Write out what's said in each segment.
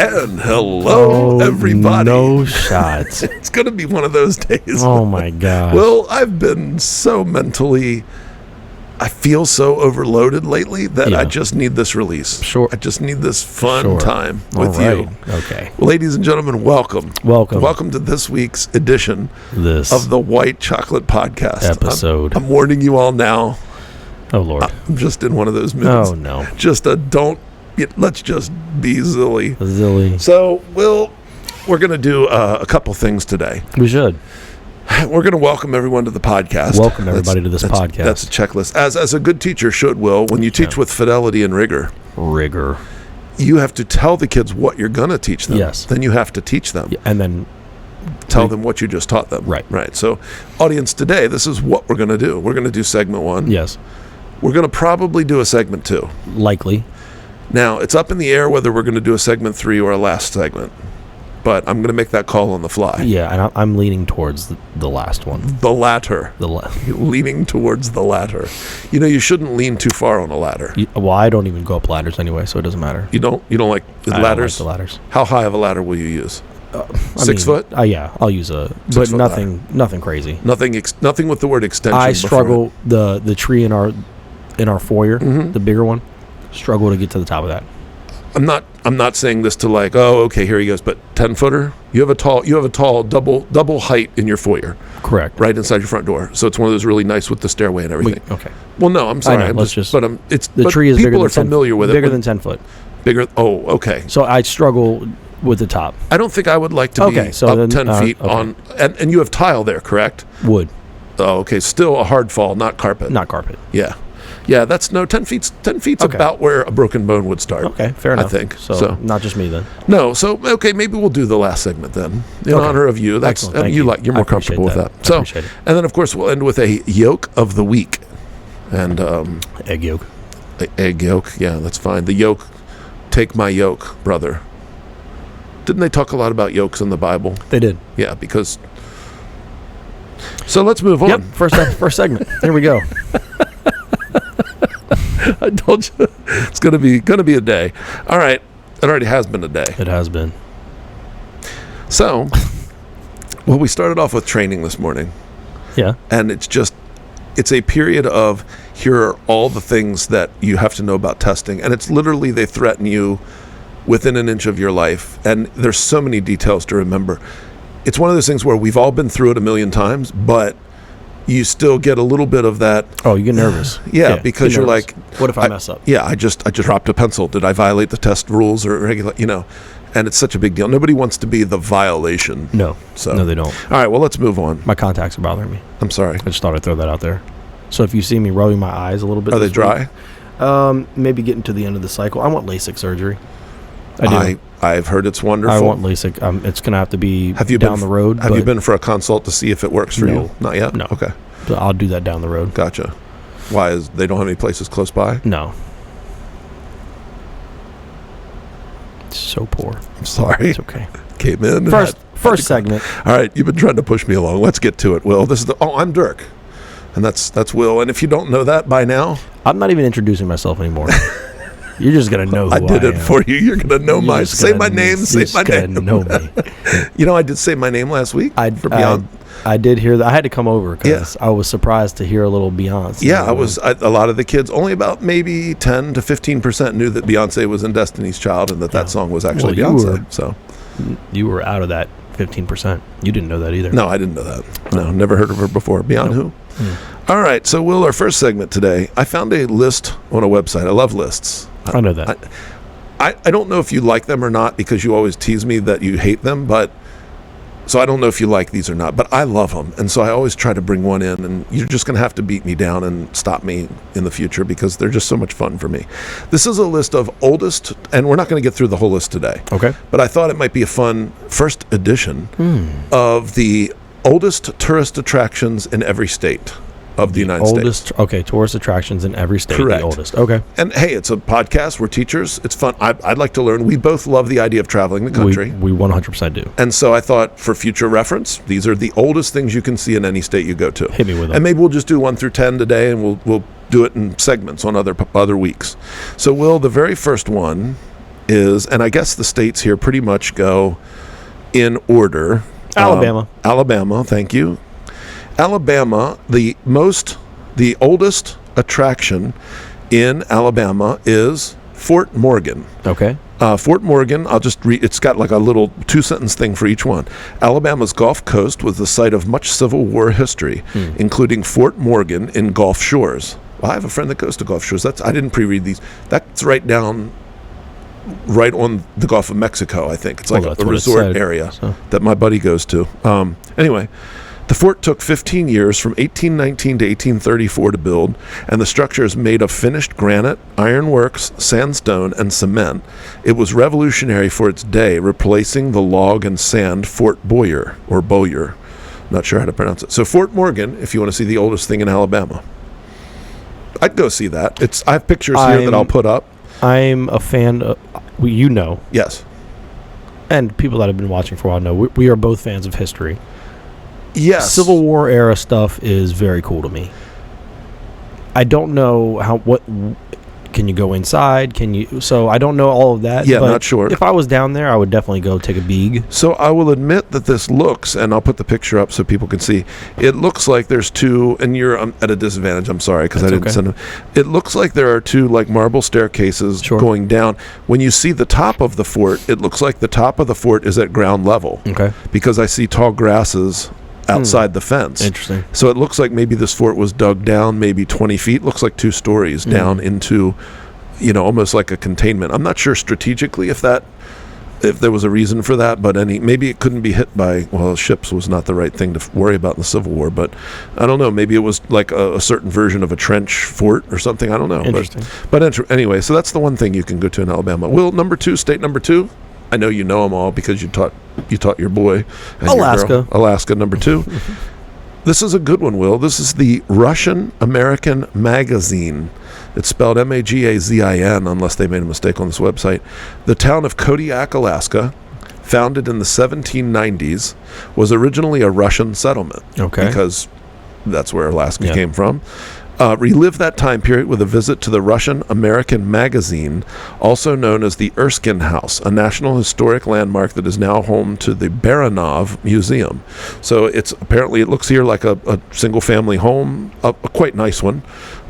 And hello, everybody. No shots. It's going to be one of those days. Oh, my gosh. Well, I've been so mentally, I feel so overloaded lately that I just need this release. Sure. I just need this fun time with you. Okay. Well, ladies and gentlemen, welcome. Welcome to this week's edition of the White Chocolate Podcast. Episode. I'm warning you all now. Oh, Lord. I'm just in one of those moods. Oh, no. Let's just be zilly. Zilly. So, we're going to do a couple things today. We should. We're going to welcome everyone to the podcast. Welcome everybody to this podcast. That's a checklist. As a good teacher should, Will, when you teach with fidelity and rigor, you have to tell the kids what you're going to teach them. Yes. Then you have to teach them. Yeah, and then tell them what you just taught them. Right. So, audience, today, this is what we're going to do. We're going to do segment 1. Yes. We're going to probably do a segment 2. Likely. Now, it's up in the air whether we're going to do a segment 3 or a last segment. But I'm going to make that call on the fly. Yeah, and I'm leaning towards the last one. The latter. Leaning towards the latter. You know, you shouldn't lean too far on a ladder. I don't even go up ladders anyway, so it doesn't matter. You don't like ladders? I don't like the ladders. How high of a ladder will you use? 6 foot? Yeah, I'll use but nothing crazy. Nothing with the word extension. I struggle the tree in our foyer, the bigger one. Struggle to get to the top of that. I'm not saying this to like, oh, okay, here he goes, but 10-footer? You have a tall double height in your foyer. Correct. Right inside your front door. So it's one of those really nice with the stairway and everything. Okay. Well, no, I'm sorry. I know, the tree is people are familiar with it. Bigger than 10 foot. Bigger. Oh, okay. So I struggle with the top. I don't think I would like to be up 10 feet on, and you have tile there, correct? Wood. Oh, okay. Still a hard fall, not carpet. Not carpet. Yeah. Yeah, 10 feet's about where a broken bone would start. Okay, fair enough. I think. So not just me then. No, so okay, maybe we'll do the last segment then. In honor of you. That's excellent. You're more comfortable with that. So and then of course we'll end with a yolk of the week. And egg yolk. Egg yolk, yeah, that's fine. The yolk, take my yoke, brother. Didn't they talk a lot about yolks in the Bible? They did. Yeah, because so let's move on. Yep, first segment. Here we go. I told you it's gonna be a day. All right, it already has been a day. It has been. So, we started off with training this morning. Yeah, and it's a period of here are all the things that you have to know about testing, and it's literally they threaten you within an inch of your life, and there's so many details to remember. It's one of those things where we've all been through it a million times, but you still get a little bit of that. Oh, you get nervous. Yeah, because you're like, what if I mess up? Yeah, I just dropped a pencil. Did I violate the test rules or regular? And it's such a big deal. Nobody wants to be the violation. No, no, they don't. All right, well, let's move on. My contacts are bothering me. I'm sorry. I just thought I'd throw that out there. So if you see me rubbing my eyes a little bit, are they dry? Maybe getting to the end of the cycle. I want LASIK surgery. I do. I've heard it's wonderful. I want LASIK. It's going to have to be down the road. Have you been for a consult to see if it works for you? Not yet? No. Okay. So I'll do that down the road. Gotcha. Why? They don't have any places close by? No. It's so poor. I'm sorry. It's okay. Came in. First segment. All right. You've been trying to push me along. Let's get to it, Will. I'm Dirk. And that's Will. And if you don't know that by now. I'm not even introducing myself anymore. You're just going to know who I am. I did it for you. You're going to know say my name. Say my name. Know me. I did say my name last week. I did hear that. I had to come over because I was surprised to hear a little Beyonce. Yeah, a lot of the kids, only about maybe 10 to 15% knew that Beyonce was in Destiny's Child and that song was actually Beyonce. You were out of that 15%. You didn't know that either. No, I didn't know that. No, never heard of her before. Beyond who? All right, so Will, our first segment today, I found a list on a website. I love lists. I know that. I don't know if you like them or not because you always tease me that you hate them, so I don't know if you like these or not, but I love them. And so I always try to bring one in, and you're just going to have to beat me down and stop me in the future because they're just so much fun for me. This is a list of oldest, and we're not going to get through the whole list today. Okay. But I thought it might be a fun first edition of the oldest tourist attractions in every state of the United States. Okay, tourist attractions in every state. Correct. The oldest. Okay. And hey, it's a podcast. We're teachers. It's fun. I'd like to learn. We both love the idea of traveling the country. We 100% do. And so I thought for future reference, these are the oldest things you can see in any state you go to. Hit me with them. And maybe we'll just do 1 through 10 today, and we'll do it in segments on other weeks. So, Will, the very first one is, and I guess the states here pretty much go in order. Alabama. Alabama, thank you. Alabama, the oldest attraction in Alabama is Fort Morgan. Okay. Fort Morgan, I'll just read, it's got like a little 2-sentence thing for each one. Alabama's Gulf Coast was the site of much Civil War history, including Fort Morgan in Gulf Shores. Well, I have a friend that goes to Gulf Shores. I didn't pre-read these. That's right on the Gulf of Mexico, I think. It's like a resort area that my buddy goes to. Anyway, the fort took 15 years from 1819 to 1834 to build, and the structure is made of finished granite, ironworks, sandstone, and cement. It was revolutionary for its day, replacing the log and sand Fort Boyer, or Bowyer. Not sure how to pronounce it. So Fort Morgan, if you want to see the oldest thing in Alabama. I'd go see that. I have pictures here that I'll put up. I'm a fan of, Yes. and people that have been watching for a while know, we are both fans of history. Yes. Civil War era stuff is very cool to me. I don't know can you go inside? So I don't know all of that. Yeah, but not sure. If I was down there, I would definitely go take a beag. So I will admit that this looks, and I'll put the picture up so people can see, it looks like there's two, and you're at a disadvantage, I'm sorry, because I didn't send them. It looks like there are two like marble staircases going down. When you see the top of the fort, it looks like the top of the fort is at ground level. Okay. Because I see tall grasses outside the fence. Interesting. So it looks like maybe this fort was dug down maybe 20 feet. Looks like 2 stories down into, almost like a containment. I'm not sure strategically if there was a reason for that, but maybe it couldn't be hit by, ships was not the right thing to worry about in the Civil War, but I don't know. Maybe it was like a certain version of a trench fort or something. I don't know. Interesting. But anyway, so that's the one thing you can go to in Alabama. Will, state number 2? I know you know them all because you taught your boy and Alaska. Your girl. Alaska, number 2. This is a good one, Will. This is the Russian American Magazine. It's spelled Magazin, unless they made a mistake on this website. The town of Kodiak, Alaska, founded in the 1790s, was originally a Russian settlement. Okay. Because that's where Alaska came from. Relive that time period with a visit to the Russian American Magazine, also known as the Erskine House, a national historic landmark that is now home to the Baranov Museum. So it looks here like a single-family home, a quite nice one,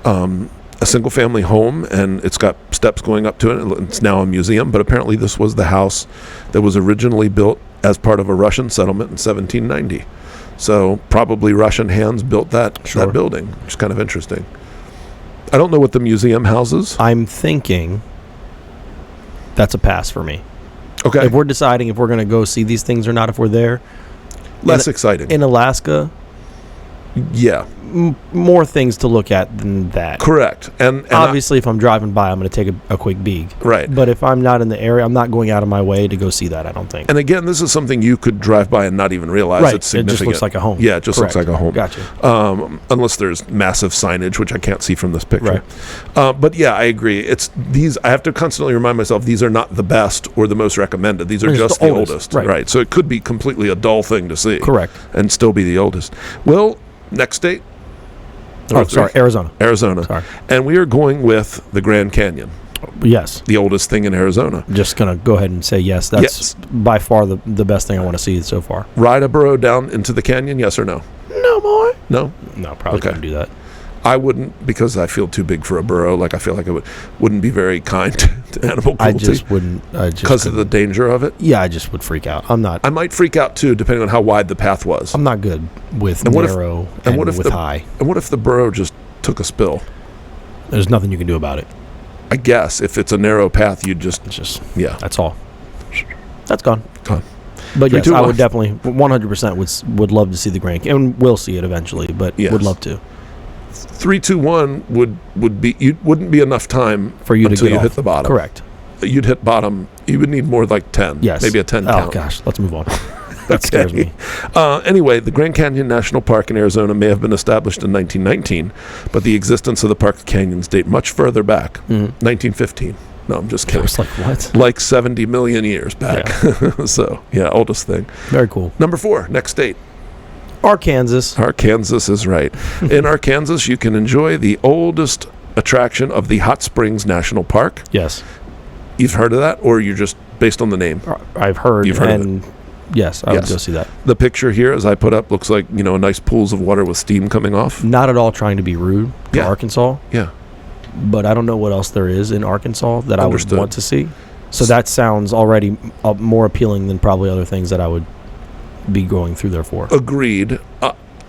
a single-family home, and it's got steps going up to it. It's now a museum, but apparently this was the house that was originally built as part of a Russian settlement in 1790. So probably Russian hands built that building, which is kind of interesting. I don't know what the museum houses. I'm thinking that's a pass for me. Okay. If we're deciding if we're going to go see these things or not, if we're there. Less exciting. In Alaska. Yeah. More things to look at than that. Correct. And obviously, if I'm driving by, I'm going to take a quick beag. Right. But if I'm not in the area, I'm not going out of my way to go see that, I don't think. And again, this is something you could drive by and not even realize it's significant. It just looks like a home. Yeah, it just looks like a home. Gotcha. Unless there's massive signage, which I can't see from this picture. Right. But yeah, I agree. It's these. I have to constantly remind myself these are not the best or the most recommended. These are just the oldest. Right. So it could be completely a dull thing to see. Correct. And still be the oldest. Well, next state. Arizona. Sorry. And we are going with the Grand Canyon. Yes. The oldest thing in Arizona. Just going to go ahead and say yes. That's by far the best thing I want to see so far. Ride a burro down into the canyon, yes or no? No more. No? No, probably couldn't do that. I wouldn't, because I feel too big for a burro. Like I feel like it wouldn't be very kind to animal cruelty. I just wouldn't. Because of the danger of it? Yeah, I just would freak out. I'm not. I might freak out too, depending on how wide the path was. I'm not good with narrow and with high. And what if the burro just took a spill? There's nothing you can do about it. I guess if it's a narrow path, you'd just that's all. That's gone. But 3, yes, 2, 1. I would definitely 100% would love to see the Grand Canyon, and we'll see it eventually, but would love to. 3, 2, 1 would be, wouldn't be enough time for you until to hit the bottom. Correct. You'd hit bottom. You would need more like 10. Yes. Maybe a 10 count. Oh gosh, let's move on. That scares me. Anyway, the Grand Canyon National Park in Arizona may have been established in 1919, but the existence of the park's canyons date much further back, 1915. No, I'm just kidding. I was like, what? Like 70 million years back. Yeah. So, oldest thing. Very cool. Number 4, next state. Arkansas. Arkansas is right. In Arkansas, you can enjoy the oldest attraction of the Hot Springs National Park. Yes. You've heard of that, or you're just based on the name? I've heard. You've heard and of it. Yes, I would go see that. The picture here, as I put up, looks like, nice pools of water with steam coming off. Not at all trying to be rude to Arkansas. Yeah. But I don't know what else there is in Arkansas that Understood. I would want to see. So that sounds already more appealing than probably other things that I would be going through there for. Agreed.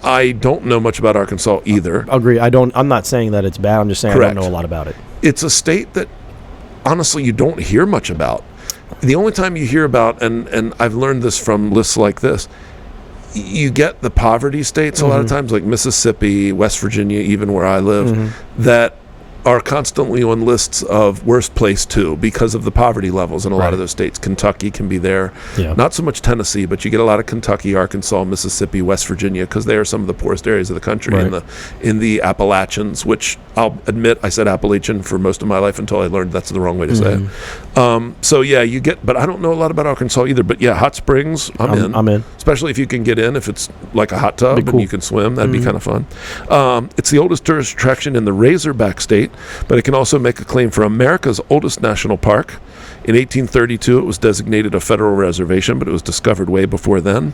I don't know much about Arkansas either. Agree. I'm not saying that it's bad. I'm just saying Correct. I don't know a lot about it. It's a state that, honestly, you don't hear much about. The only time you hear about, and I've learned this from lists like this, you get the poverty states a lot of times, like Mississippi, West Virginia, even where I live, that are constantly on lists of worst place too because of the poverty levels in a lot of those states. Kentucky can be there. Yeah. Not so much Tennessee, but you get a lot of Kentucky, Arkansas, Mississippi, West Virginia, because they are some of the poorest areas of the country in the Appalachians, which I'll admit I said Appalachian for most of my life until I learned that's the wrong way to say it. So yeah, you get, but I don't know a lot about Arkansas either. But yeah, hot springs, I'm in. Especially if you can get in, if it's like a hot tub and you can swim, that'd be kind of fun. It's the oldest tourist attraction in the Razorback State, but it can also make a claim for America's oldest national park. In 1832, it was designated a federal reservation, but it was discovered way before then.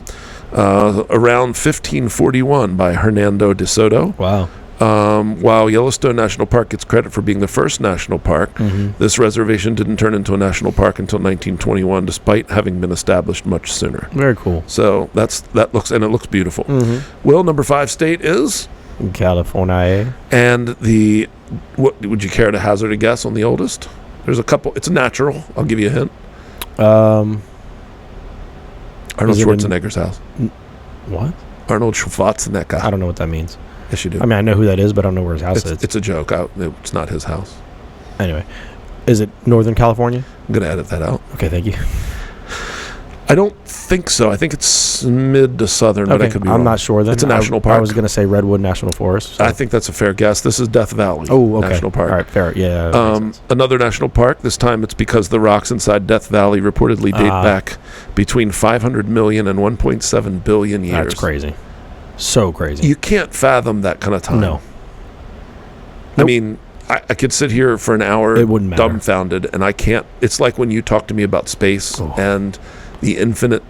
Around 1541 by Hernando de Soto. Wow. While Yellowstone National Park gets credit for being the first national park, this reservation didn't turn into a national park until 1921, despite having been established much sooner. Very cool. So it looks beautiful. Will, number 5 state is California. And what would you care to hazard a guess on the oldest? There's a couple. It's natural. I'll give you a hint. Arnold Schwarzenegger's house. What? Arnold Schwarzenegger. I don't know what that means. Yes, you do. I mean, I know who that is, but I don't know where his house is. It's a joke. It's not his house. Anyway, is it Northern California? I'm going to edit that out. Okay, thank you. I don't think so. I think it's mid to southern, but I could be wrong. I'm not sure then. It's a national park. I was going to say Redwood National Forest. So. I think that's a fair guess. This is Death Valley National Park. All right, fair. Yeah. Another national park. This time it's because the rocks inside Death Valley reportedly date back between 500 million and 1.7 billion years. That's crazy. So crazy. You can't fathom that kind of time. No. I mean, I could sit here for an hour it wouldn't matter. Dumbfounded, and I can't. It's like when you talk to me about space and the infinite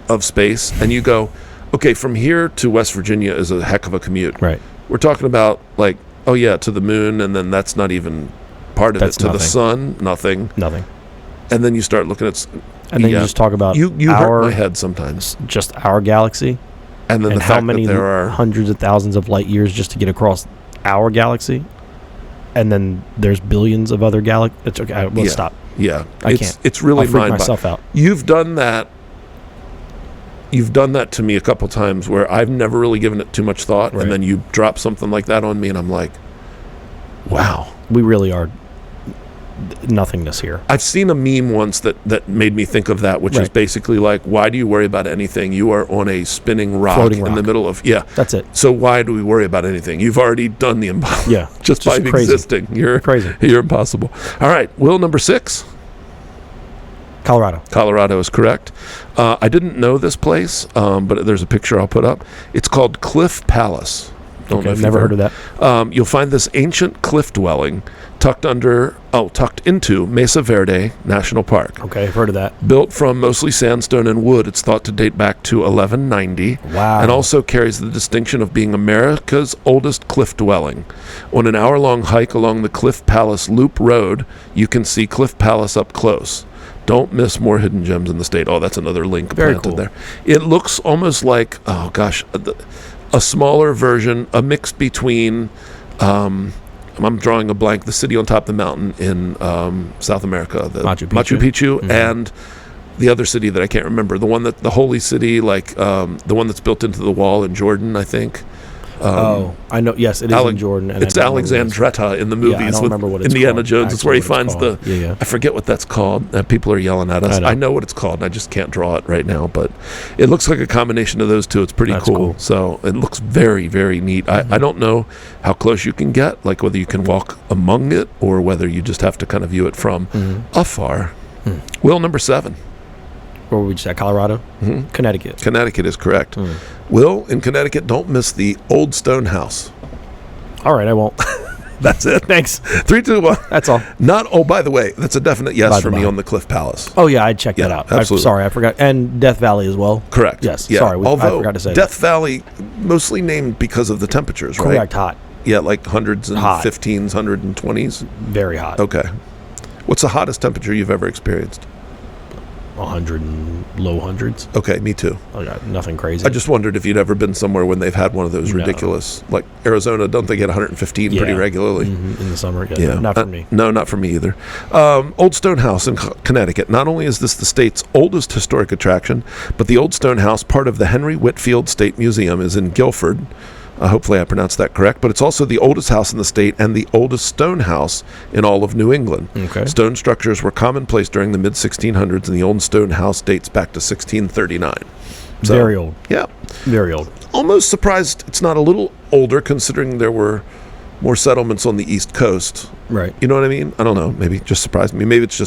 of space, and you go, okay, from here to West Virginia is a heck of a commute. Right. We're talking about like, to the moon, and then that's not even part of it. To the sun, nothing. And then you start looking at... And then you just talk about you hurt my head sometimes. Just our galaxy. And then the how fact many that there are hundreds of thousands of light years just to get across our galaxy. And then there's billions of other galaxies. It's okay. We'll stop. Yeah, I can't. It's really I'll freak myself out. You've done that to me a couple times where I've never really given it too much thought, and then you drop something like that on me, and I'm like, wow. We really are nothingness here. I've seen a meme once that made me think of that, which is basically like, why do you worry about anything? You are on a spinning rock in the middle of... Yeah. That's it. So why do we worry about anything? You've already done the impossible. Yeah. just by crazy. existing. You're crazy. You're impossible. All right. Will, number 6? Colorado is correct. I didn't know this place, but there's a picture I'll put up. It's called Cliff Palace. I've never heard of that. You'll find this ancient cliff dwelling tucked into Mesa Verde National Park. Okay, I've heard of that. Built from mostly sandstone and wood, it's thought to date back to 1190. Wow. And also carries the distinction of being America's oldest cliff dwelling. On an hour-long hike along the Cliff Palace Loop Road, you can see Cliff Palace up close. Don't miss more hidden gems in the state. Oh, that's another link planted there. It looks almost like, a smaller version, a mix between... I'm drawing a blank. The city on top of the mountain in South America, the Machu Picchu, and the other city that I can't remember. The one the holy city, the one that's built into the wall in Jordan, I think. I know. Yes, it is in Jordan. And it's Alexandretta in the movies with Indiana Jones. It's where he finds the... I forget what that's called. People are yelling at us. I know what it's called, and I just can't draw it right now. But it looks like a combination of those two. It's pretty cool. So it looks very, very neat. I don't know how close you can get, like whether you can walk among it or whether you just have to kind of view it from afar. Will, number 7. Where were we just at? Colorado? Connecticut. Connecticut is correct. Will, in Connecticut, don't miss the Old Stone House. All right, I won't. That's it. Thanks. 3, 2, 1. That's all. Not. Oh, by the way, that's a definite yes for me by. on the Cliff Palace. Oh, yeah, I'd check that Yeah, out. absolutely. Sorry, I forgot. And Death Valley as well. Correct. Yes. Yeah. Sorry, I Although forgot to say Death Valley, mostly named because of the temperatures, right? Correct, hot. Yeah, like hundreds and Hot. 15s, 120s. Very hot. Okay. What's the hottest temperature you've ever experienced? 100 and low hundreds. Okay, me too. Oh, yeah, nothing crazy. I just wondered if you'd ever been somewhere when they've had one of those No. ridiculous, like Arizona. Don't they get 115 pretty Yeah. regularly? In the summer. Yeah. Yeah, Not for me. No, not for me either. Old Stone House in Connecticut. Not only is this the state's oldest historic attraction, but the Old Stone House, part of the Henry Whitfield State Museum, is in Guilford. Hopefully I pronounced that correct. But it's also the oldest house in the state and the oldest stone house in all of New England. Okay. Stone structures were commonplace during the mid-1600s, and the old stone house dates back to 1639. So, Very old. Yeah. Very old. Almost surprised it's not a little older, considering there were more settlements on the East Coast. Right. You know what I mean? I don't know. Maybe it just surprised me. Maybe it's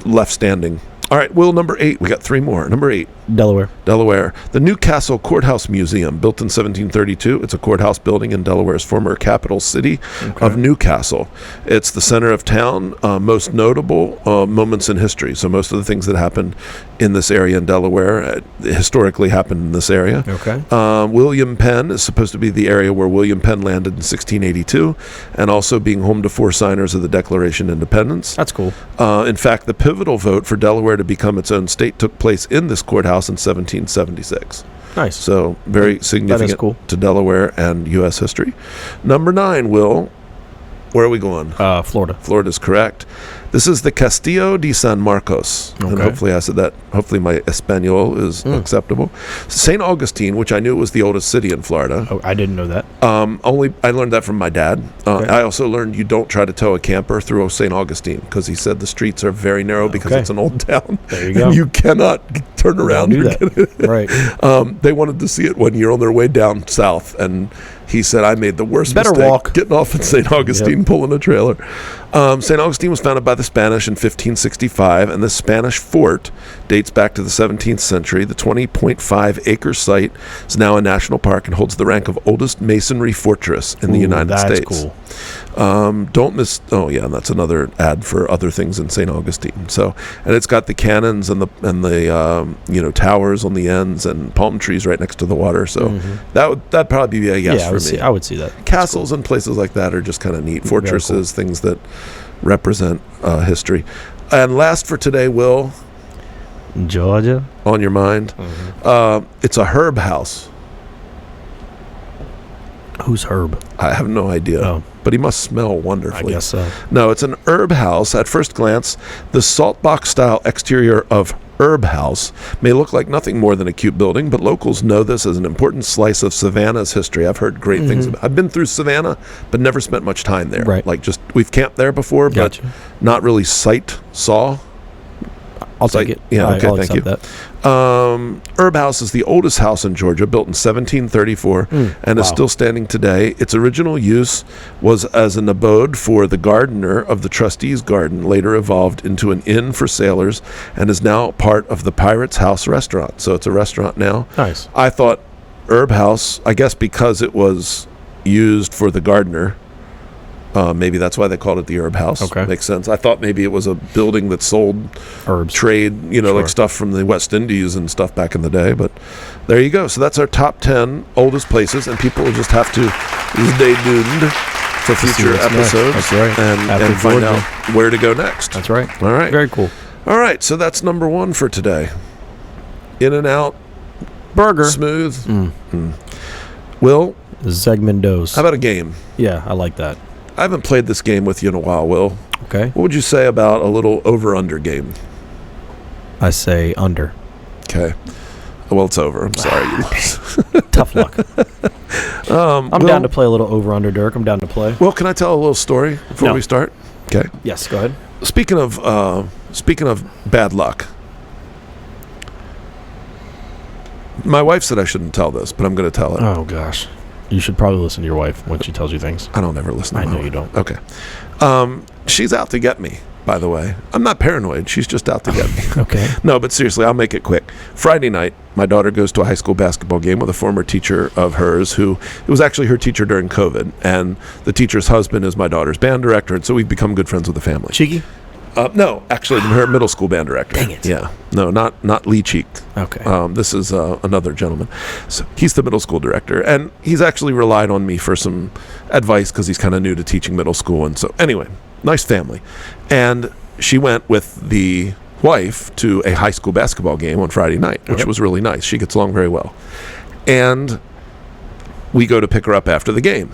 left standing. All right, Will, number 8. We got 3 more. Number 8. Delaware. The Newcastle Courthouse Museum, built in 1732. It's a courthouse building in Delaware's former capital city of Newcastle. It's the center of town. Most notable moments in history. So most of the things that happened in this area in Delaware historically happened in this area. Okay. William Penn is supposed to be the area where William Penn landed in 1682, and also being home to 4 signers of the Declaration of Independence. That's cool. In fact, the pivotal vote for Delaware to become its own state took place in this courthouse in 1776. Nice. So very significant cool. to Delaware and U.S. history. Number 9, Will. Where are we going? Florida. Florida's correct. This is the Castillo de San Marcos. And Okay. hopefully I said that. Hopefully my Espanol is acceptable. St. Augustine, which I knew was the oldest city in Florida. Oh, I didn't know that. I learned that from my dad. Okay. I also learned you don't try to tow a camper through St. Augustine, because he said the streets are very narrow because Okay. it's an old town. There you go. And you cannot turn around. do that. Right. They wanted to see it one year on their way down south, and he said, I made the worst Better mistake walk. getting off at St. Augustine, pulling a trailer. St. Augustine was founded by the Spanish in 1565, and this Spanish fort dates back to the 17th century. The 20.5-acre site is now a national park and holds the rank of oldest masonry fortress in the United States. Cool. Don't miss. Oh yeah, and that's another ad for other things in St. Augustine. So, and it's got the cannons and the towers on the ends and palm trees right next to the water. So that'd probably be a yes for me. I would see that. Castles and places like that are just kind of neat. Fortresses, things that represent history. And last for today, Will, Georgia. on your mind, it's a herb house. Who's Herb? I have no idea. Oh. But he must smell wonderfully. I guess so. No, it's an herb house. At first glance, the salt box style exterior of Herb House may look like nothing more than a cute building, but locals know this as an important slice of Savannah's history. I've heard great things about. I've been through Savannah, but never spent much time there. Right. Like we've camped there before, Gotcha. but not really saw. I'll take it. Yeah, okay, I'll thank you. accept Herb House is the oldest house in Georgia, built in 1734, and is wow. still standing today. Its original use was as an abode for the gardener of the trustees' garden, later evolved into an inn for sailors, and is now part of the Pirates House restaurant. So it's a restaurant now. Nice. I thought Herb House, I guess because it was used for the gardener, maybe that's why they called it the Herb House. Okay. Makes sense. I thought maybe it was a building that sold Herbs. trade, Sure. like stuff from the West Indies and stuff back in the day. But there you go. So that's our top 10 oldest places, and people will just have to stay tuned for future what's next. episodes. That's right. And After find Georgia. out where to go next. That's right. All right. Very cool. All right. So that's number 1 for today. In and out, Burger. smooth. Will, Zegmendos. how about a game? Yeah, I like that. I haven't played this game with you in a while, Will. Okay. What would you say about a little over-under game? I say under. Okay. Well, it's over. I'm sorry. You lost. Tough luck. I'm Will, down to play a little over under, Dirk. I'm down to play. Well, can I tell a little story before No. we start? Okay. Yes, go ahead. Speaking of bad luck, my wife said I shouldn't tell this, but I'm going to tell it. Oh, gosh. You should probably listen to your wife when she tells you things. I don't ever listen to I my know wife. you don't. Okay. She's out to get me, by the way. I'm not paranoid. She's just out to get me. Okay. No, but seriously, I'll make it quick. Friday night, my daughter goes to a high school basketball game with a former teacher of hers who it was actually her teacher during COVID. And the teacher's husband is my daughter's band director. And so we've become good friends with the family. Cheeky? No, actually, her middle school band director. Dang it. Yeah. No, not Lee Cheek. Okay. This is another gentleman. So he's the middle school director. And he's actually relied on me for some advice because he's kind of new to teaching middle school. And so, anyway, nice family. And she went with the wife to a high school basketball game on Friday night, which was really nice. She gets along very well. And we go to pick her up after the game.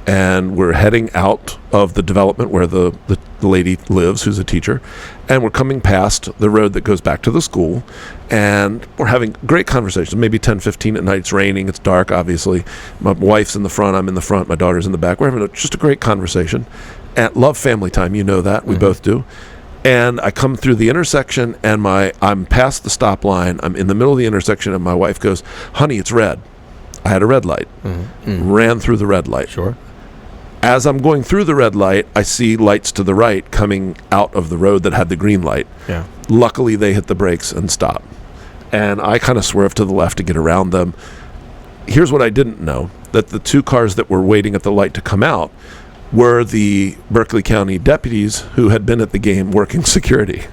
And we're heading out of the development where the lady lives, who's a teacher, and we're coming past the road that goes back to the school, and we're having great conversations, maybe 10, 15 at night. It's raining, it's dark, obviously. My wife's in the front, I'm in the front, my daughter's in the back. We're having just a great conversation. And love family time, you know that, we both do. And I come through the intersection, and I'm past the stop line, I'm in the middle of the intersection, and my wife goes, honey, it's red. I had a red light. Ran through the red light. Sure. As I'm going through the red light, I see lights to the right coming out of the road that had the green light. Yeah. Luckily, they hit the brakes and stopped. And I kind of swerved to the left to get around them. Here's what I didn't know, that the two cars that were waiting at the light to come out were the Berkeley County deputies who had been at the game working security.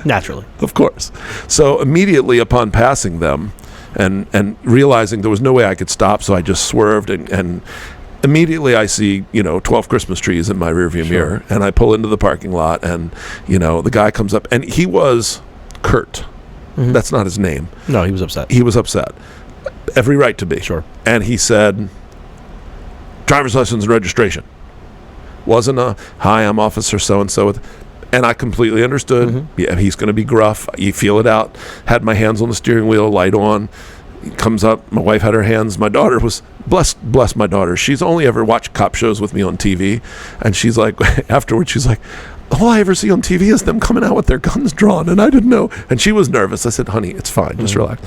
Naturally. Of course. So immediately upon passing them and realizing there was no way I could stop, so I just swerved and immediately I see, 12 Christmas trees in my rearview mirror, and I pull into the parking lot, and, the guy comes up, and he was Kurt. That's not his name. No, he was upset. He was upset. Every right to be. Sure. And he said, driver's license and registration. Wasn't a, hi, I'm officer so-and-so. And I completely understood. Yeah, he's going to be gruff. You feel it out. Had my hands on the steering wheel, light on. He comes up. My wife had her hands. My daughter was, bless my daughter. She's only ever watched cop shows with me on TV. And she's like, afterwards, she's like, all I ever see on TV is them coming out with their guns drawn. And I didn't know. And she was nervous. I said, honey, it's fine. Just relax.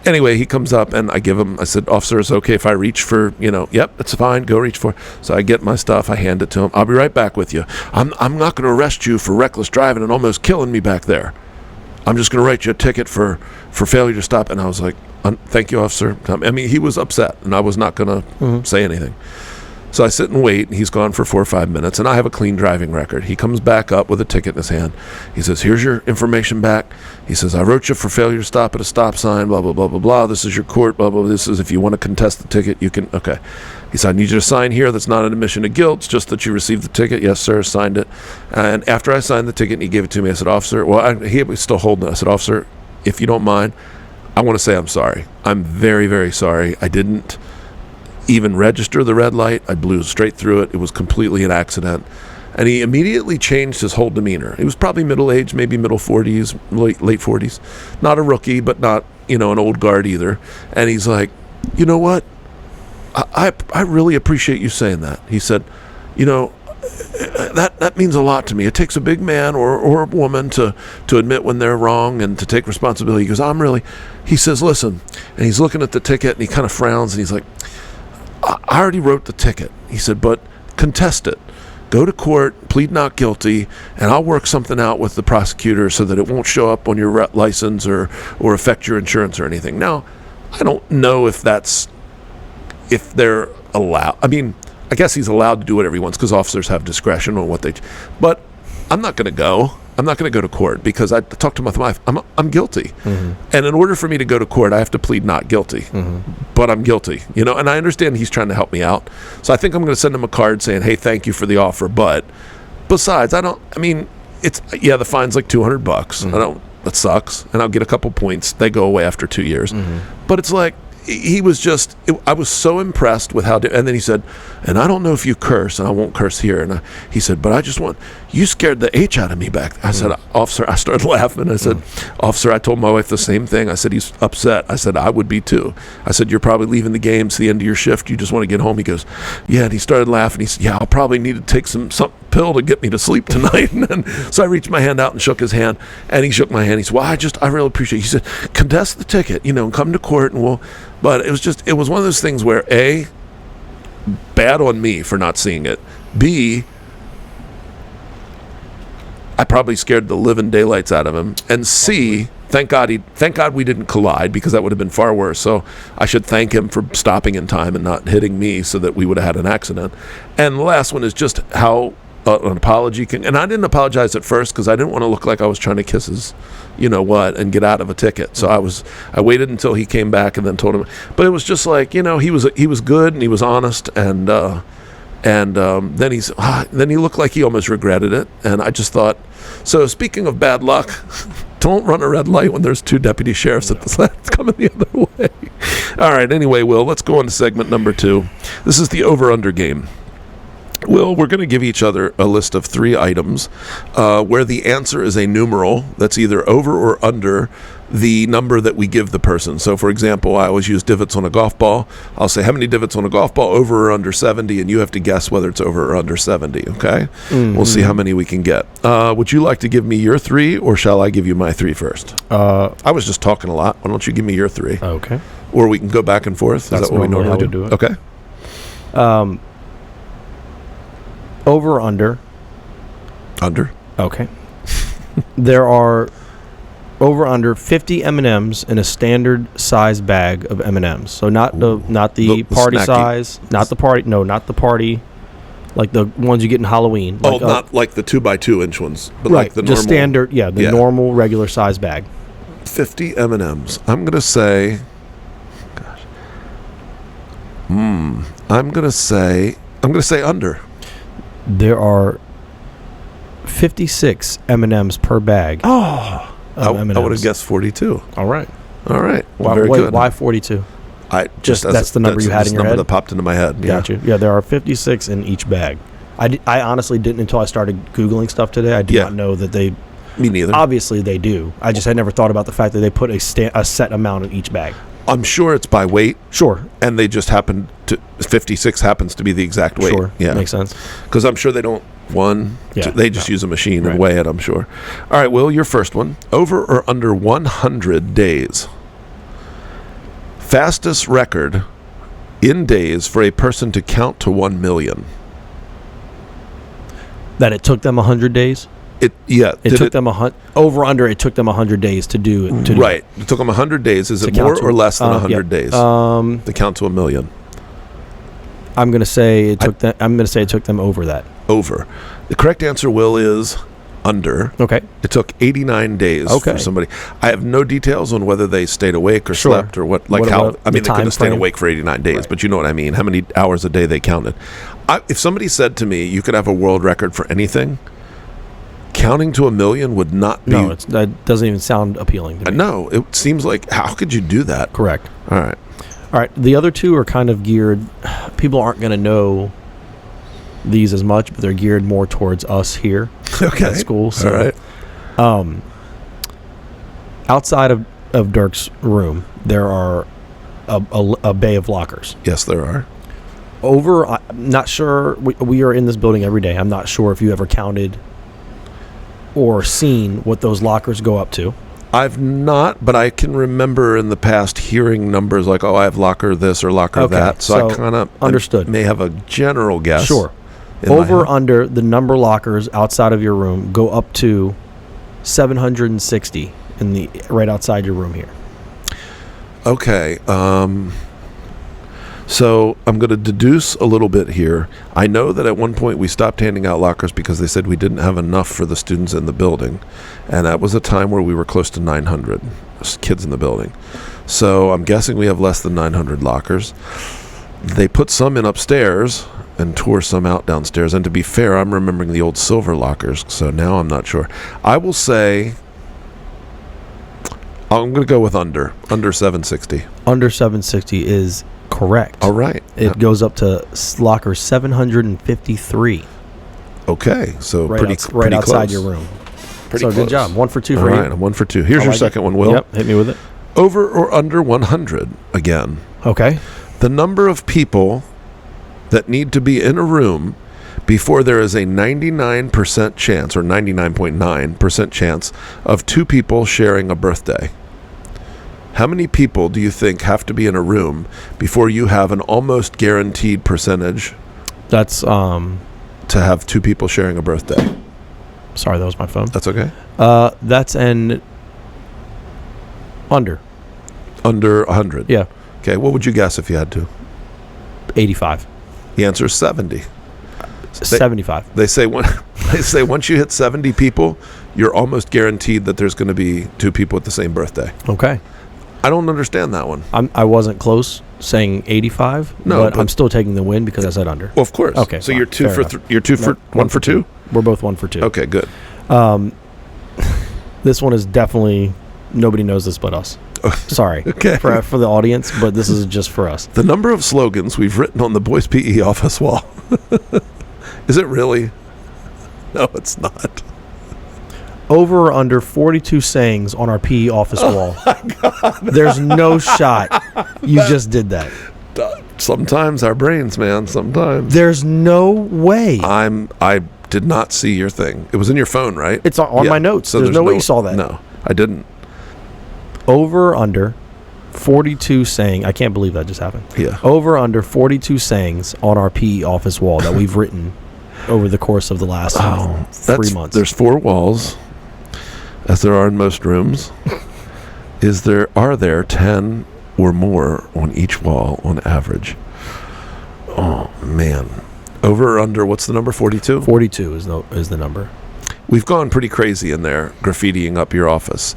Anyway, he comes up and I give him, I said, officer, it's okay if I reach for, yep, it's fine, go reach for it. So I get my stuff, I hand it to him. I'll be right back with you. I'm not going to arrest you for reckless driving and almost killing me back there. I'm just going to write you a ticket for failure to stop. And I was like, thank you, officer. I mean, he was upset and I was not going to say anything. So I sit and wait, and he's gone for 4 or 5 minutes, and I have a clean driving record. He comes back up with a ticket in his hand. He says, here's your information back. He says, I wrote you for failure to stop at a stop sign, blah, blah, blah, blah, blah. This is your court, blah, blah, blah. This is if you want to contest the ticket, you can, okay. He said, I need you to sign here. That's not an admission of guilt. It's just that you received the ticket. Yes, sir, signed it. And after I signed the ticket and he gave it to me, I said, officer, he was still holding it. I said, officer, if you don't mind, I want to say I'm sorry. I'm very, very sorry. I didn't even register the red light. I blew straight through it. It was completely an accident. And he immediately changed his whole demeanor. He was probably middle-aged, maybe middle 40s, late 40s. Not a rookie, but not, an old guard either. And he's like, you know what? I really appreciate you saying that. He said, that means a lot to me. It takes a big man or a woman to admit when they're wrong and to take responsibility. He goes, he says, listen. And he's looking at the ticket and he kind of frowns and he's like, I already wrote the ticket. He said, but contest it. Go to court, plead not guilty, and I'll work something out with the prosecutor so that it won't show up on your license or affect your insurance or anything. Now, I don't know if they're allowed. I mean, I guess he's allowed to do whatever he wants because officers have discretion on what they. But I'm not going to go. I'm not going to go to court because I talked to my wife. I'm guilty, and in order for me to go to court, I have to plead not guilty. But I'm guilty, And I understand he's trying to help me out, so I think I'm going to send him a card saying, "Hey, thank you for the offer." But besides, the fine's like $200. That sucks, and I'll get a couple points. They go away after 2 years, but it's like. He was just, I was so impressed with how, and then he said, and I don't know if you curse, and I won't curse here. And he said, but you scared the H out of me back there. I said, officer, I started laughing. I said, officer, I told my wife the same thing. I said, he's upset. I said, I would be too. I said, you're probably leaving the game. It's the end of your shift. You just want to get home. He goes, yeah. And he started laughing. He said, yeah, I'll probably need to take some pill to get me to sleep tonight. And then, so I reached my hand out and shook his hand, and he shook my hand. He said, well, I really appreciate it. He said, contest the ticket, and come to court and we'll. But it was one of those things where A, bad on me for not seeing it. B, I probably scared the living daylights out of him. And C, thank God we didn't collide, because that would have been far worse. So I should thank him for stopping in time and not hitting me, so that we would have had an accident. And the last one is just how an apology can, and I didn't apologize at first because I didn't want to look like I was trying to kiss his, and get out of a ticket. So I waited until he came back and then told him. But it was just like, he was good and he was honest, and then he looked like he almost regretted it. And I just thought, so speaking of bad luck, don't run a red light when there's two deputy sheriffs at the coming the other way. All right. Anyway, Will, let's go on to segment number 2. This is the over-under game. Will, we're going to give each other a list of 3 items where the answer is a numeral that's either over or under the number that we give the person. So, for example, I always use divots on a golf ball. I'll say, how many divots on a golf ball, over or under 70, and you have to guess whether it's over or under 70, okay? Mm-hmm. We'll see how many we can get. Would you like to give me your 3, or shall I give you my 3 first? I was just talking a lot. Why don't you give me your 3? Okay. Or we can go back and forth. That's is that what we normally do? Okay. Over or under? Under. Okay. There are over 50 M&Ms in a standard size bag of M&Ms. So not the party snacky size, not the party, like the ones you get in Halloween. Like, not like the 2x2 inch ones, but right, like the just normal, standard, normal regular size bag. 50 M&Ms. I'm gonna say, I'm gonna say under. There are 56 M&Ms per bag. I would have guessed 42. All right. Well, very good. Why 42? That's the number you had in your head? Number that popped into my head. Gotcha. Yeah, there are 56 in each bag. I honestly didn't until I started Googling stuff today. I did not know that they... Me neither. Obviously, they do. I just had never thought about the fact that they put a set amount in each bag. I'm sure it's by weight. Sure. And they just happen to... 56 happens to be the exact weight. Sure. Yeah. Makes sense. Because I'm sure they don't... they just use a machine and weigh it, I'm sure. All right, Will, your first one. Over or under 100 days? Fastest record in days for a person to count to 1 million. That it took them 100 days? It took them it took them 100 days to do it. Right. It took them 100 days. Is it more or less than 100 days? To count to 1 million. I'm going to say it took them over that. Over. The correct answer, Will, is under. Okay. It took 89 days for somebody. I have no details on whether they stayed awake or slept or what. Like they could have stayed awake for 89 days, but you know what I mean. How many hours a day they counted. If somebody said to me, you could have a world record for anything, counting to 1 million would not be. No, that doesn't even sound appealing to me. No, it seems like, how could you do that? Correct. All right. The other 2 are kind of geared. People aren't going to know these as much, but they're geared more towards us here at school. So, all right. Outside of Dirk's room, there are a bay of lockers. Yes, there are. I'm not sure. We are in this building every day. I'm not sure if you ever counted or seen what those lockers go up to. I've not, but I can remember in the past hearing numbers like, I have locker this or locker that. So I kind of understood. May have a general guess. Sure. Over under the number lockers outside of your room go up to 760 right outside your room here. Okay. So I'm going to deduce a little bit here. I know that at one point we stopped handing out lockers because they said we didn't have enough for the students in the building. And that was a time where we were close to 900 kids in the building. So I'm guessing we have less than 900 lockers. They put some in upstairs and tore some out downstairs. And to be fair, I'm remembering the old silver lockers. So now I'm not sure. I will say... I'm going to go with under 760. Under 760 is... correct. All right. It goes up to locker 753. Okay, so right pretty outside close. your room. Pretty so close. Good job. 1 for 2 for you. you. All right, I'm 1 for 2. Here's your second one, Will. Yep, hit me with it. Over or under 100 again. Okay. The number of people that need to be in a room before there is a 99% chance or 99.9% chance of 2 people sharing a birthday. How many people do you think have to be in a room before you have an almost guaranteed percentage? That's to have 2 people sharing a birthday. Sorry, that was my phone. That's okay. That's an under. Under 100. Yeah. Okay, what would you guess if you had to? 85. The answer is 70. 75. They say once you hit 70 people, you're almost guaranteed that there's going to be 2 people with the same birthday. Okay. I don't understand that one. I wasn't close saying 85, No, but I'm still taking the win because I said under. Well, of course. Okay. So fine. you're two Fair for enough. you're two for No, one for two. We're both 1 for 2. Okay, good. This one is definitely nobody knows this but us. Sorry Okay. for the audience, but this is just for us. The number of slogans we've written on the boys' PE office wall. Is it really? No, it's not. Over or under 42 sayings on our PE office wall. My God. There's no shot you just did that. Sometimes our brains, man. Sometimes. There's no way. I did not see your thing. It was in your phone, right? It's on my notes. So there's no way you saw that. No, I didn't. Over or under 42 saying. I can't believe that just happened. Yeah. Over or under 42 sayings on our PE office wall that we've written over the course of the last 3 months. There's 4 walls, as there are in most rooms. Are there 10 or more on each wall on average? Oh man. Over or under, what's the number? 42? 42 is the number. We've gone pretty crazy in there, graffitiing up your office,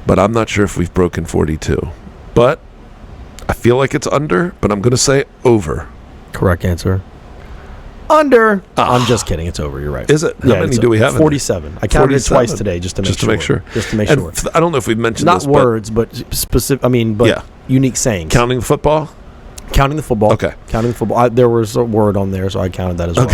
but I'm not sure if we've broken 42. But I feel like it's under, but I'm going to say over. Correct answer. Under. I'm just kidding. It's over. You're right. Is it? How many do we have? 47. I counted it twice today just to make sure. Just to make sure. I don't know if we've mentioned not this. Not words, but specific. I mean, but unique sayings. Counting the football? Counting the football. Okay. Counting the football. There was a word on there, so I counted that as well.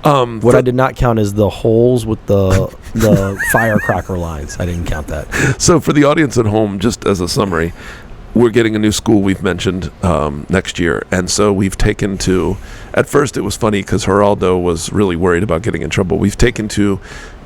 Okay. What I did not count is the holes with the firecracker lines. I didn't count that. So for the audience at home, just as a summary, we're getting a new school we've mentioned next year. And so we've taken to, at first it was funny because Geraldo was really worried about getting in trouble. We've taken to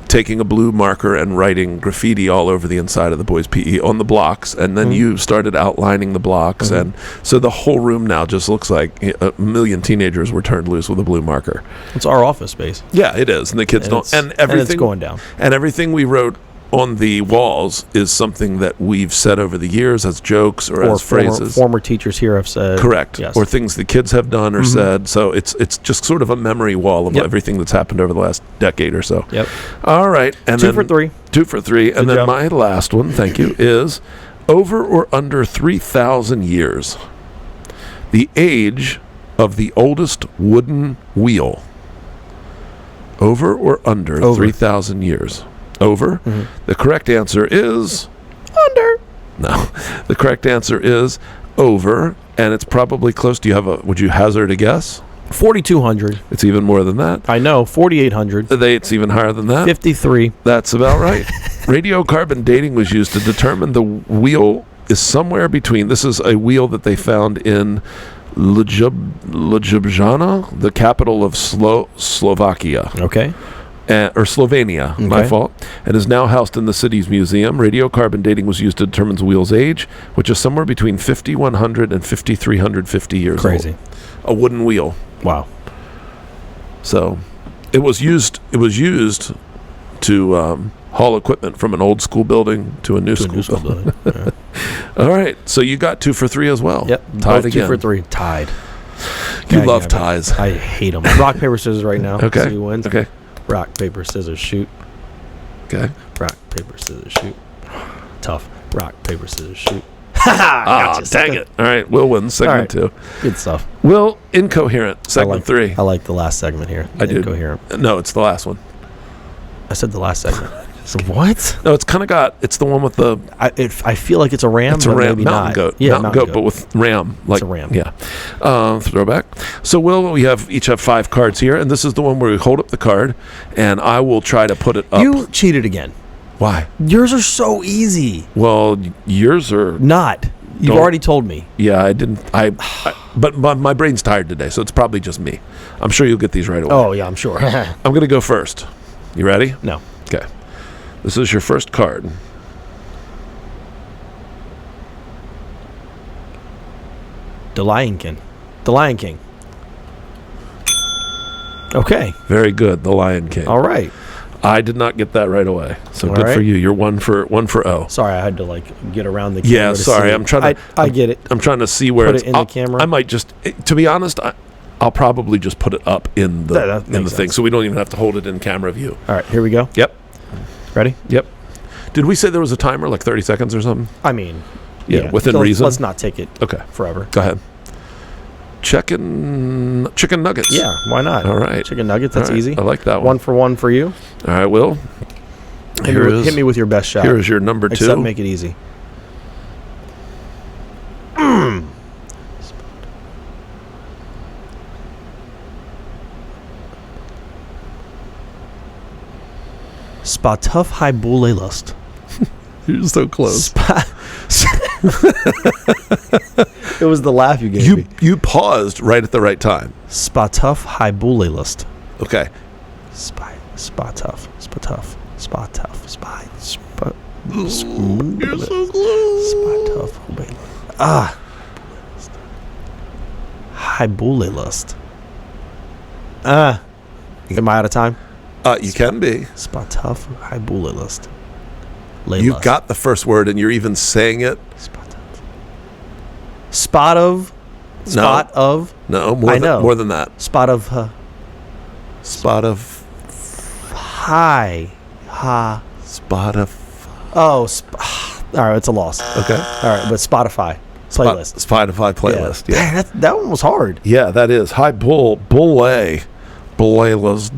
taking a blue marker and writing graffiti all over the inside of the boys' PE on the blocks. And then you started outlining the blocks. And so the whole room now just looks like a million teenagers were turned loose with a blue marker. It's our office space. Yeah, it is. And the kids don't. And everything, and it's going down. And everything we wrote on the walls is something that we've said over the years as jokes or as phrases. Former teachers here have said. Correct. Yes. Or things the kids have done or said. So it's just sort of a memory wall of everything that's happened over the last decade or so. Yep. All right. And 2 for 3. 2 for 3. Good and then job. my last one, thank you, is over or under 3,000 years. The age of the oldest wooden wheel. Over or under 3,000 years. Over. The correct answer is under. No. The correct answer is over, and it's probably close. Would you hazard a guess? 4,200. It's even more than that. I know. 4,800. It's even higher than that. 53. That's about right. Radiocarbon dating was used to determine the wheel is somewhere between. This is a wheel that they found in Ljubljana, the capital of Slovakia. Okay. Or Slovenia, my fault, and is now housed in the city's museum. Radiocarbon dating was used to determine the wheel's age, which is somewhere between 5,100 and 5,350 years old. Crazy. A wooden wheel. Wow. So it was used to haul equipment from an old school building to a new school building. Yeah. All right, so you got 2 for 3 as well. Yep. Tied both again. 2 for 3. Tied. You love ties. I hate them. Rock, paper, scissors right now. Okay. See who wins. Okay. Rock, paper, scissors, shoot. Okay. Rock, paper, scissors, shoot. Tough. Rock, paper, scissors, shoot. Dang it. All right, Will wins segment 2. Good stuff. Will, Incoherent, segment 3. I like the last segment here. I do. Incoherent. No, it's the last one. I said the last segment. So what? No, it's the one with the... I feel like it's a ram, it's a ram, maybe mountain not. goat. Yeah, mountain goat, but with ram. It's a ram. Yeah. Throwback. So, Will, we each have 5 cards here, and this is the one where we hold up the card, and I will try to put it up. You cheated again. Why? Yours are so easy. Well, yours are... Not. You've already told me. Yeah, I didn't... But my brain's tired today, so it's probably just me. I'm sure you'll get these right away. Oh, yeah, I'm sure. I'm going to go first. You ready? No. Okay. This is your first card. The Lion King. The Lion King. Okay. Very good. The Lion King. All right. I did not get that right away. So All good right. for you. You're one for O. Sorry, I had to get around the camera. Yeah, to sorry. see I'm trying to. I get it. I'm trying to see where Put it's it in the camera? I might just, to be honest, I'll probably just put it up in the That in the makes thing, sense. so we don't even have to hold it in camera view. All right, here we go. Yep. Ready? Yep. Did we say there was a timer, like 30 seconds or something? I mean, Yeah, within So reason. Let's not take it Okay. forever. Go ahead. Chicken nuggets. Yeah, why not? All right. Chicken nuggets, that's All right. easy. I like that One for you. All right, Will. Hit me with your best shot. Here is your number 2. Except make it easy. Spatoff Haibule Lust. You're so close. It was the laugh you gave me. You paused right at the right time. Spatoff Haibule Lust. Okay. Spatoff. You're so close. Spatoff Haibule. Haibule Lust. Am I out of time? You can be. Spatoff Haibule Lust. You've got the first word, and you're even saying it. Spot of. No, I know. more than that. Spot of. Spot of. Hi. Spot of. Oh. All right, it's a loss. Okay. All right, but Spotify playlist. Spotify playlist. Yeah. Dang, that one was hard. Yeah, that is. Hi, bull A. Playlist.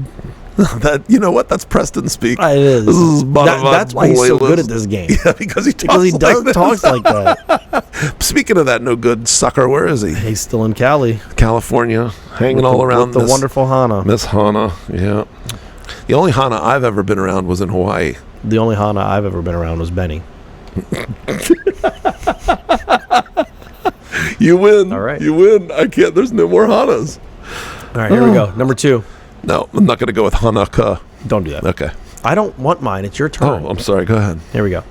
That, you know what? That's Preston speak. It is. This is Spotify That's why he's so playlist. good at this game. Yeah, because he Talks like that. Speaking of that, no good sucker. Where is he? He's still in Cali. California, hanging all around with the wonderful Hana. Miss Hana. Yeah. The only Hana I've ever been around was in Hawaii. The only Hana I've ever been around was Benny. You win. All right. You win. I can't. There's no more Hanas. All right, here we go. Number 2. No, I'm not going to go with Hanukkah. Don't do that. Okay. I don't want mine. It's your turn. Oh, I'm sorry. Go ahead. Here we go.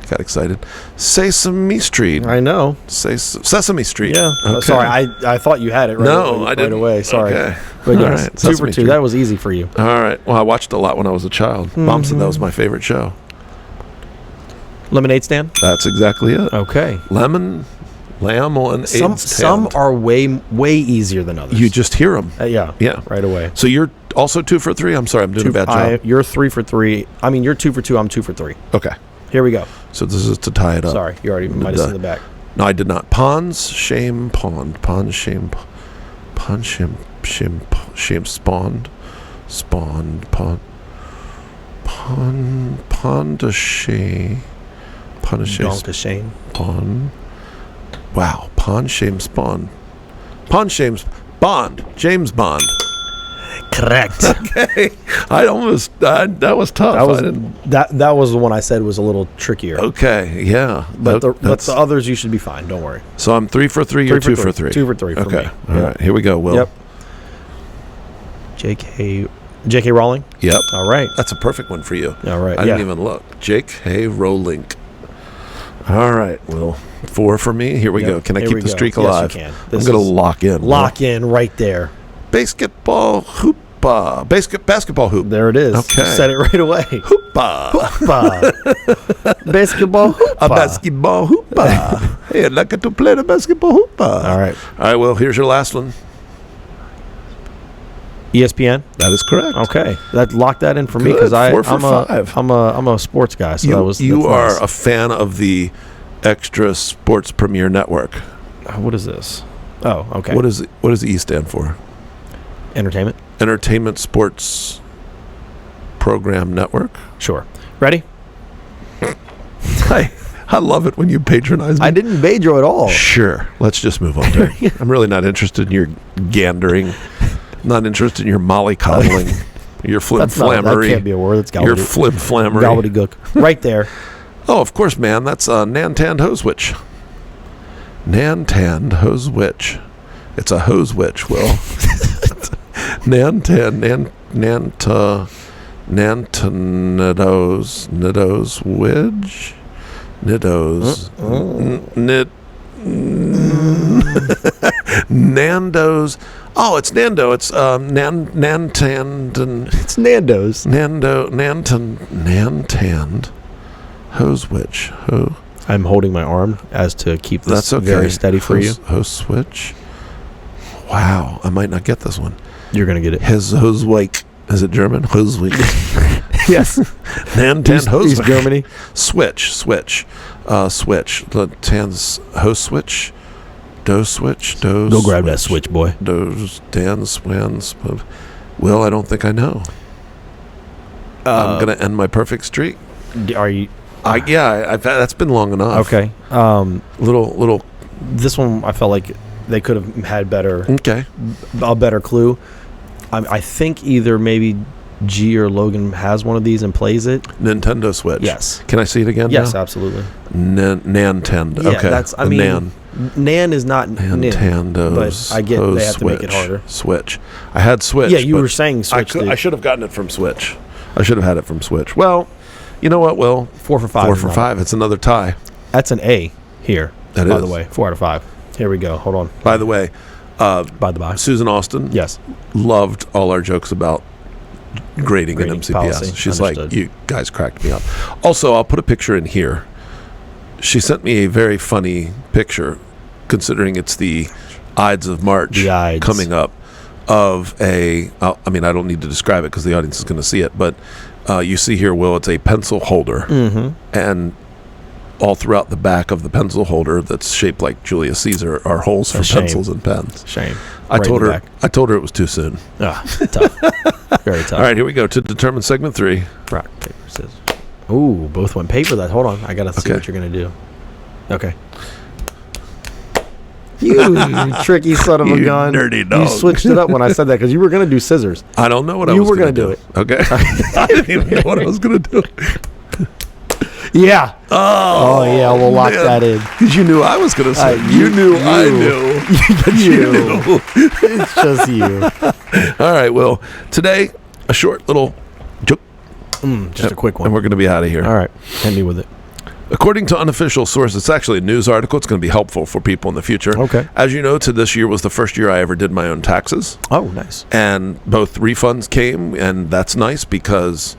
Got excited. Sesame Street. I know. Sesame Street. Yeah. Okay. Sorry, I thought you had it right, No, I didn't. right away. Sorry. Okay. But All yes, right. 2 Sesame for 2. Street. That was easy for you. All right. Well, I watched a lot when I was a child. Mom said that was my favorite show. Lemonade stand? That's exactly it. Okay. Lamb on Some are way easier than others. You just hear them. Yeah. Yeah. Right away. So you're also 2 for 3? I'm sorry, I'm doing a bad job. You're 3 for 3. I mean, you're 2 for 2. I'm 2 for 3. Okay. Here we go. So this is to tie it up. Sorry, you already might have seen the back. No, I did not. Ponds, shame, pond. Pond, shame, pond, shame, spawned. Spawned, pond. Pond, a shame. Pond, a shame. Donk of shame. Pond. Wow. Pond, shame, spawn. Pond, shame's Bond. James Bond. Correct. Okay. I almost, that was tough. That was the one I said was a little trickier. Okay, yeah. But the others you should be fine. Don't worry. So I'm 3 for 3. You're 2 for 3. 2 for 3 for okay. me. All right. Here we go, Will. Yep. J.K. Rowling. Yep. All right. That's a perfect one for you. All right. I didn't even look. J.K. Rowling. All right, Will. 4 for me. Here we go. Can I keep the streak alive? Yes, you can. I'm going to lock in. Lock in right there. Basketball hoopa. Basketball hoop. There it is. Okay. You said it right away. Hoopa. Hoopa. Basketball hoopa. A basketball hoopa. Hey, I'd like to play the basketball hoopa. All right. All right, Will. Here's your last one. ESPN. That is correct. Okay, lock that in for me Good. because 4 for 5. I'm a sports guy. So you are nice. a fan of the Extra Sports Premier Network. What is this? Oh, okay. What does the E stand for? Entertainment. Entertainment Sports Program Network. Sure. Ready? I love it when you patronize me. I didn't Pedro at all. Sure. Let's just move on, Dirk. I'm really not interested in your gandering. Not interested in your mollycoddling. Your flim-flammery. That can't be a word. That's gobbledygook. Your flim-flammery. Gobbledygook. Right there. Oh, of course, man. That's Nan-Tanned Hose Witch. Nan-Tanned Hose Witch. It's a hose witch, Will. Nantos, Widge, Nidos, Nando's. Oh, it's Nando. It's Nantand and It's Nando's. Nantand hose witch. I'm holding my arm as to keep this That's okay. very steady for you. Hose switch. Wow, I might not get this one. You're gonna get it. His Hoswake. Is it German? Hoswake. Yes. Nantand hose. East Germany. Switch. The Tan's hose switch. Do switch. Go grab that switch, boy. Does Dan Swans. Will, I don't think I know. I'm gonna end my perfect streak. Are you? That's been long enough. Okay. Little. This one I felt like they could have had Okay. a better clue. I think either maybe G or Logan has one of these and plays it. Nintendo Switch. Yes. Can I see it again? Yes, now? absolutely. Nintendo. Yeah, okay. that's. I mean, Nan. Nan is not Nintendo's. but I get they have to make it harder. Switch. I had Switch. Yeah, you were saying Switch. I should have gotten it from Switch. I should have had it from Switch. Well, you know what, Will? 4 for 5. 4 for 5. It's another tie. That's an A here. That by is. the way. 4 out of 5. Here we go. Hold on. By the way, By the by. Susan Austin. Yes. Loved all our jokes about grading in MCPS. policy. She's Understood. like, you guys cracked me up. Also, I'll put a picture in here. She sent me a very funny picture, considering it's the Ides of March The Ides. coming up, of I don't need to describe it because the audience is going to see it, but you see here, Will, it's a pencil holder. Mm-hmm. And all throughout the back of the pencil holder that's shaped like Julius Caesar are holes for shame. pencils and pens. Shame. I Right told in the her back. I told her it was too soon. Tough. Very tough. All right, here we go to determine segment 3. Rock, paper, scissors. Ooh, both went paper. That. Hold on. I got to see Okay. what you're going to do. Okay. You tricky son of a You gun. dirty dog. You switched it up when I said that because you were going to do scissors. I don't know what I You was were going to gonna do. Okay. I didn't even know what I was going to do. Yeah. Oh, yeah, we'll lock man. that in. Because you knew I was going to say. You knew I you. knew. You. knew. It's just you. All right, well, today, a short little joke. Just a quick And one. we're going to be out of here. All right. Hit me with it. According to unofficial sources, it's actually a news article. It's going to be helpful for people in the future. Okay. As you know, this year was the first year I ever did my own taxes. Oh, nice. And both refunds came, and that's nice because,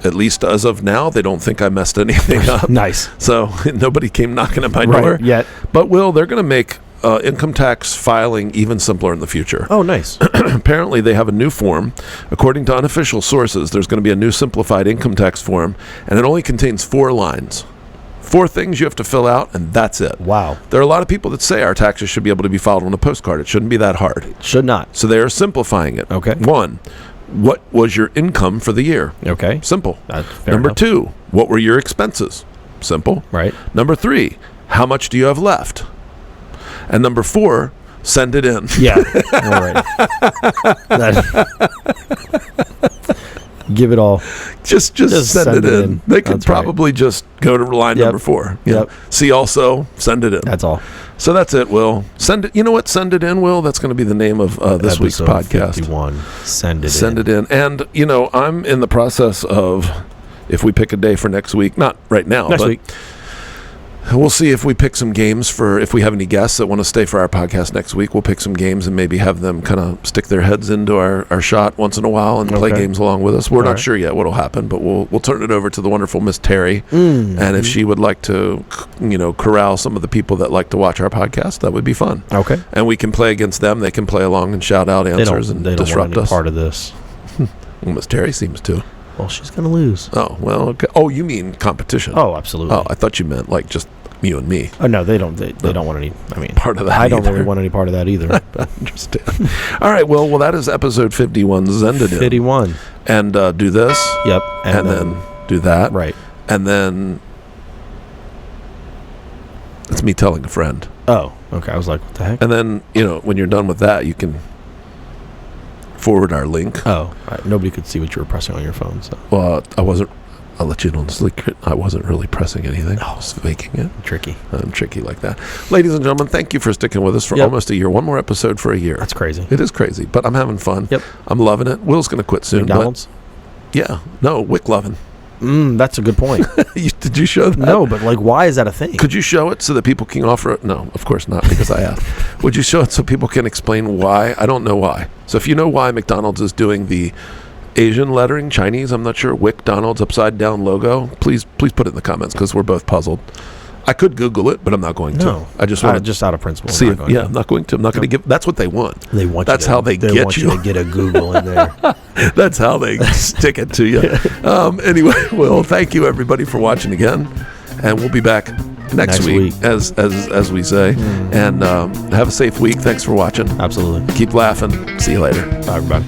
at least as of now, they don't think I messed anything up. Nice. So nobody came knocking at my Right, door. yet. But, Will, they're going to make income tax filing even simpler in the future. Oh, nice. Apparently, they have a new form. According to unofficial sources, there's going to be a new simplified income tax form, and it only contains 4 lines. 4 things you have to fill out, and that's it. Wow. There are a lot of people that say our taxes should be able to be filed on a postcard. It shouldn't be that hard. Should not. So they are simplifying it. Okay. 1, what was your income for the year? Okay. Simple. That's fair Number enough. 2, what were your expenses? Simple. Right. Number 3, how much do you have left? And number 4, send it in. Yeah. All right. Give it all. Just send it in. They could That's right. probably just go to line Yep. number 4. Yep. See also, send it in. That's all. So that's it, Will. Send it. You know what? Send it in, Will. That's going to be the name of this week's Episode podcast. 51. Send it Send in. it in. And, I'm in the process of, if we pick a day for next week, not right now, Next but week. we'll see if we pick some games for, if we have any guests that want to stay for our podcast next week, we'll pick some games and maybe have them kind of stick their heads into our shot once in a while and play Okay. games along with us. We're All not right. sure yet what'll happen, but we'll turn it over to the wonderful Miss Terry. And if she would like to, corral some of the people that like to watch our podcast, that would be fun. Okay. And we can play against them. They can play along and shout out answers and They don't want disrupt any us. part of this. Well, Miss Terry seems to. Well, she's going to lose. Oh, well, okay. Oh, you mean competition? Oh, absolutely. Oh, I thought you meant like just you and me. Oh, no, they don't. They don't want any. I mean, Part of that I don't either. really want any part of that either. But Understand. All right, well, that is episode 51, Zended in. 51. And do this. Yep. And then do that. Right. And then it's me telling a friend. Oh, okay. I was like, what the heck? And then, when you're done with that, you can forward our link. Oh, right. Nobody could see what you were pressing on your phone. So Well, I'll let you know. I wasn't really pressing anything. I was faking it. tricky. I'm tricky like that. Ladies and gentlemen, thank you for sticking with us for Yep. almost a year. One more episode for a year. That's crazy. It is crazy, but I'm having fun. Yep. I'm loving it. Will's going to quit soon. McDonald's. But yeah. No, Wick loving. That's a good point. Did you show that? No, but like, why is that a thing? Could you show it so that people can offer it? No, of course not, because I asked. Would you show it so people can explain why? I don't know why. So if you know why McDonald's is doing the Asian lettering, Chinese, I'm not sure, McDonald's upside down logo, please put it in the comments, because we're both puzzled. I could Google it, but I'm not going to. No, I just want to just out of principle. see if, I'm not going to. I'm not going to give. That's what they want. They want. That's how they get you. To get a Google in there. That's how they stick it to you. Anyway, well, thank you everybody for watching again, and we'll be back next week. As we say. And have a safe week. Thanks for watching. Absolutely. Keep laughing. See you later. Bye, everybody.